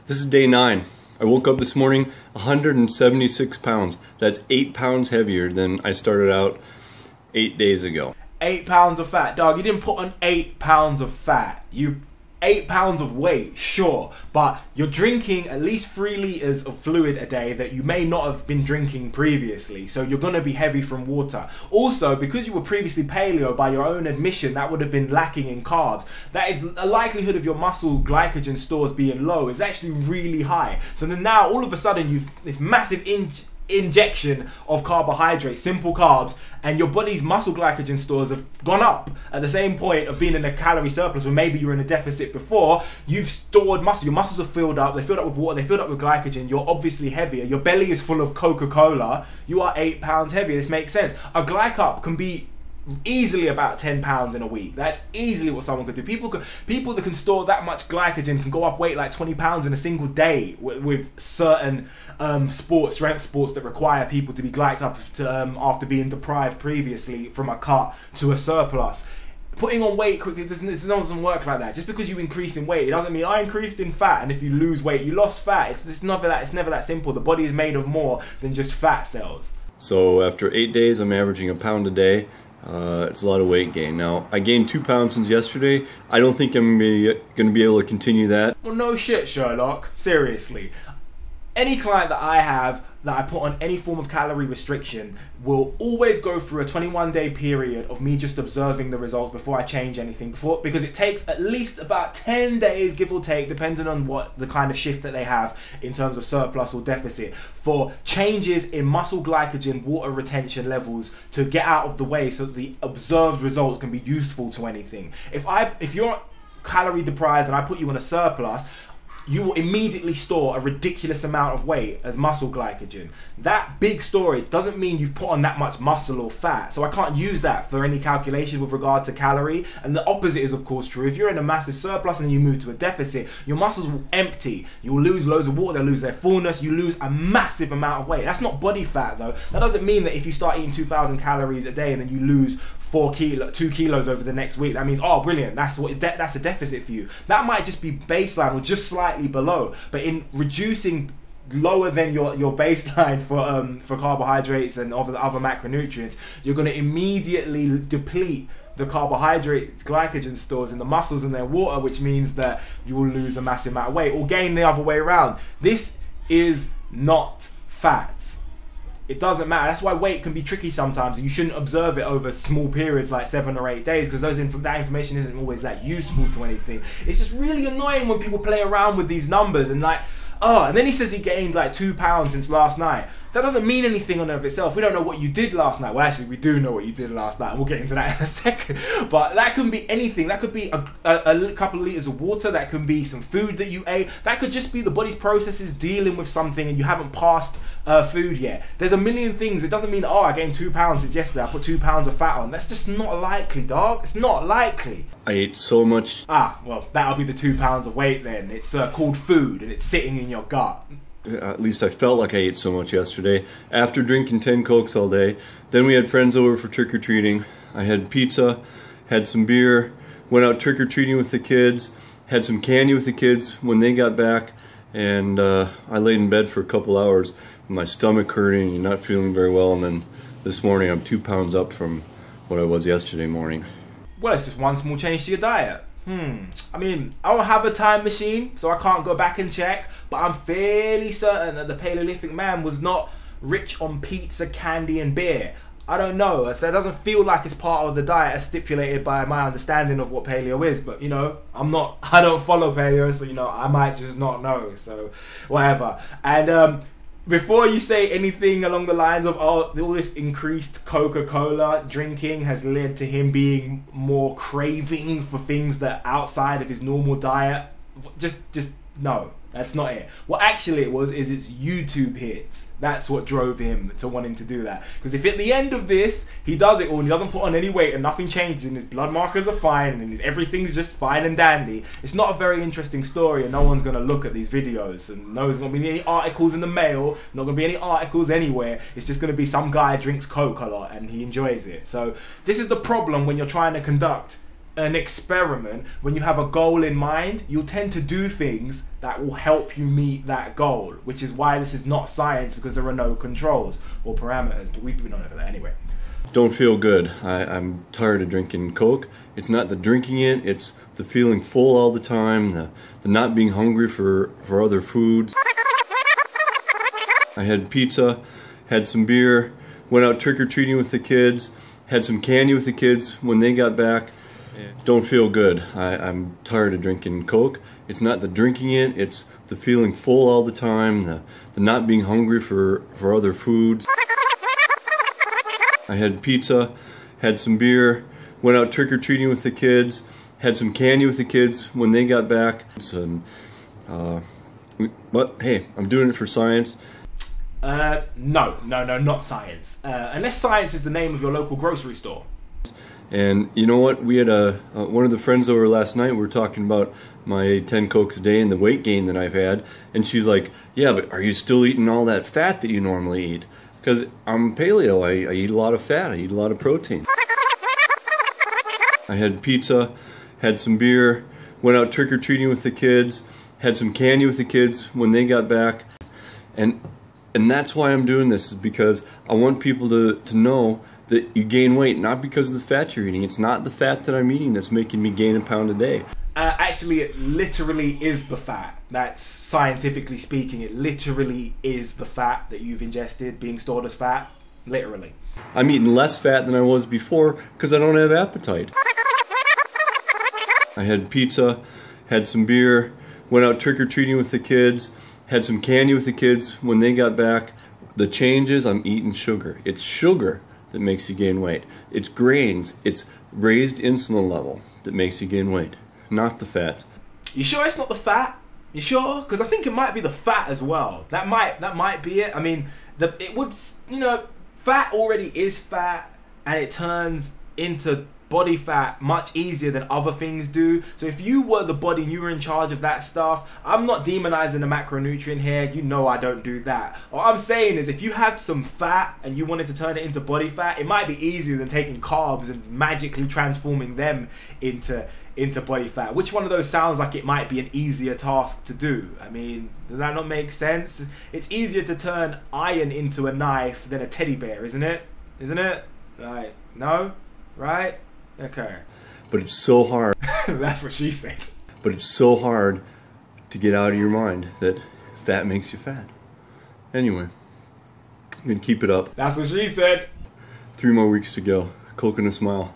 This is day 9. I woke up this morning 176 pounds. That's 8 pounds heavier than I started out 8 days ago. 8 pounds of fat, dog. You didn't put on 8 pounds of fat. 8 pounds of weight, sure, but you're drinking at least 3 liters of fluid a day that you may not have been drinking previously, so you're gonna be heavy from water. Also, because you were previously paleo, by your own admission, that would have been lacking in carbs. That is a likelihood of your muscle glycogen stores being low is actually really high. So then now, all of a sudden, you've this massive injection of carbohydrates, simple carbs, and your body's muscle glycogen stores have gone up at the same point of being in a calorie surplus when maybe you were in a deficit before. You've stored muscle, your muscles are filled up, they're filled up with water, they're filled up with glycogen, you're obviously heavier, your belly is full of Coca-Cola, you are 8 pounds heavier. This makes sense. A glyc up can be easily about 10 pounds in a week. That's easily what someone could do. People that can store that much glycogen can go up weight like 20 pounds in a single day with certain strength sports that require people to be glyced up to, after being deprived previously from a cut to a surplus. Putting on weight quickly doesn't work like that. Just because you increase in weight, it doesn't mean I increased in fat, and if you lose weight, you lost fat. It's never that simple. The body is made of more than just fat cells. So after 8 days, I'm averaging a pound a day. It's a lot of weight gain. Now, I gained 2 pounds since yesterday. I don't think I'm going to be able to continue that. Well, no shit, Sherlock. Seriously. Any client that I have that I put on any form of calorie restriction will always go through a 21-day period of me just observing the results before I change anything. Because it takes at least about 10 days, give or take, depending on what the kind of shift that they have in terms of surplus or deficit, for changes in muscle glycogen, water retention levels to get out of the way so that the observed results can be useful to anything. If you're calorie deprived and I put you on a surplus, you will immediately store a ridiculous amount of weight as muscle glycogen. That big storage doesn't mean you've put on that much muscle or fat, so I can't use that for any calculation with regard to calorie. And the opposite is of course true. If you're in a massive surplus and you move to a deficit, your muscles will empty. You'll lose loads of water, they'll lose their fullness, you lose a massive amount of weight. That's not body fat though. That doesn't mean that if you start eating 2,000 calories a day and then you lose 2 kilos over the next week, that means, oh brilliant, that's a deficit for you. That might just be baseline or just slightly below, but in reducing lower than your baseline for carbohydrates and other macronutrients, you're going to immediately deplete the carbohydrate glycogen stores in the muscles and their water, which means that you will lose a massive amount of weight or gain the other way around. This is not fat. It doesn't matter. That's why weight can be tricky sometimes, and you shouldn't observe it over small periods like 7 or 8 days, because that information isn't always that useful to anything. It's just really annoying when people play around with these numbers and like, oh, and then he says he gained like 2 pounds since last night. That doesn't mean anything on of itself. We don't know what you did last night. Well, actually, we do know what you did last night, and we'll get into that in a second. But that can be anything. That could be a couple of liters of water. That can be some food that you ate. That could just be the body's processes dealing with something and you haven't passed food yet. There's a million things. It doesn't mean, oh, I gained 2 pounds since yesterday. I put 2 pounds of fat on. That's just not likely, dog. It's not likely. I ate so much. Ah, well, that'll be the 2 pounds of weight then. It's called food, and it's sitting in your gut. At least I felt like I ate so much yesterday. After drinking 10 Cokes all day, then we had friends over for trick-or-treating. I had pizza, had some beer, went out trick-or-treating with the kids, had some candy with the kids when they got back, and I laid in bed for a couple hours with my stomach hurting and not feeling very well, and then this morning I'm 2 pounds up from what I was yesterday morning. Well, it's just one small change to your diet. I mean, I don't have a time machine, so I can't go back and check, but I'm fairly certain that the Paleolithic man was not rich on pizza, candy, and beer. I don't know. That doesn't feel like it's part of the diet as stipulated by my understanding of what paleo is, but you know, I don't follow paleo, so you know, I might just not know, so whatever. And before you say anything along the lines of, oh, all this increased Coca-Cola drinking has led to him being more craving for things that are outside of his normal diet, just no, that's not it. What actually it was is it's YouTube hits. That's what drove him to wanting to do that. Because if at the end of this, he does it all and he doesn't put on any weight and nothing changes and his blood markers are fine and everything's just fine and dandy, it's not a very interesting story and no one's going to look at these videos and no one's going to be any articles in the mail, not going to be any articles anywhere. It's just going to be some guy drinks Coke a lot and he enjoys it. So this is the problem when you're trying to conduct an experiment, when you have a goal in mind, you'll tend to do things that will help you meet that goal, which is why this is not science, because there are no controls or parameters, but we've been on over that anyway. Don't feel good. I'm tired of drinking Coke. It's not the drinking it, it's the feeling full all the time, the not being hungry for other foods. I had pizza, had some beer, went out trick-or-treating with the kids, had some candy with the kids when they got back. Don't feel good. I'm tired of drinking Coke. It's not the drinking it, it's the feeling full all the time, the not being hungry for other foods. I had pizza, had some beer, went out trick-or-treating with the kids, had some candy with the kids when they got back. But hey, I'm doing it for science. No, not science. Unless science is the name of your local grocery store. And you know what? We had one of the friends over last night. We were talking about my 10 Cokes a day and the weight gain that I've had. And she's like, yeah, but are you still eating all that fat that you normally eat? Because I'm paleo. I eat a lot of fat. I eat a lot of protein. I had pizza, had some beer, went out trick-or-treating with the kids, had some candy with the kids when they got back. And that's why I'm doing this, is because I want people to know that you gain weight, not because of the fat you're eating. It's not the fat that I'm eating that's making me gain a pound a day. Actually, it literally is the fat. That's scientifically speaking, it literally is the fat that you've ingested being stored as fat. Literally. I'm eating less fat than I was before because I don't have appetite. I had pizza, had some beer, went out trick-or-treating with the kids, had some candy with the kids when they got back. The change is I'm eating sugar. It's sugar that makes you gain weight. It's grains, it's raised insulin level that makes you gain weight, not the fat. You sure it's not the fat? You sure? Because I think it might be the fat as well. That might be it. I mean, it would, you know, fat already is fat, and it turns into body fat much easier than other things do. So if you were the body and you were in charge of that stuff, I'm not demonizing the macronutrient here. You know I don't do that. What I'm saying is, if you had some fat and you wanted to turn it into body fat, it might be easier than taking carbs and magically transforming them into body fat. Which one of those sounds like it might be an easier task to do? I mean, does that not make sense? It's easier to turn iron into a knife than a teddy bear, isn't it? Isn't it? Right. No? Right? Okay. But it's so hard. That's what she said. But it's so hard to get out of your mind that fat makes you fat. Anyway, I'm going to keep it up. That's what she said. 3 more weeks to go. Coke and a smile.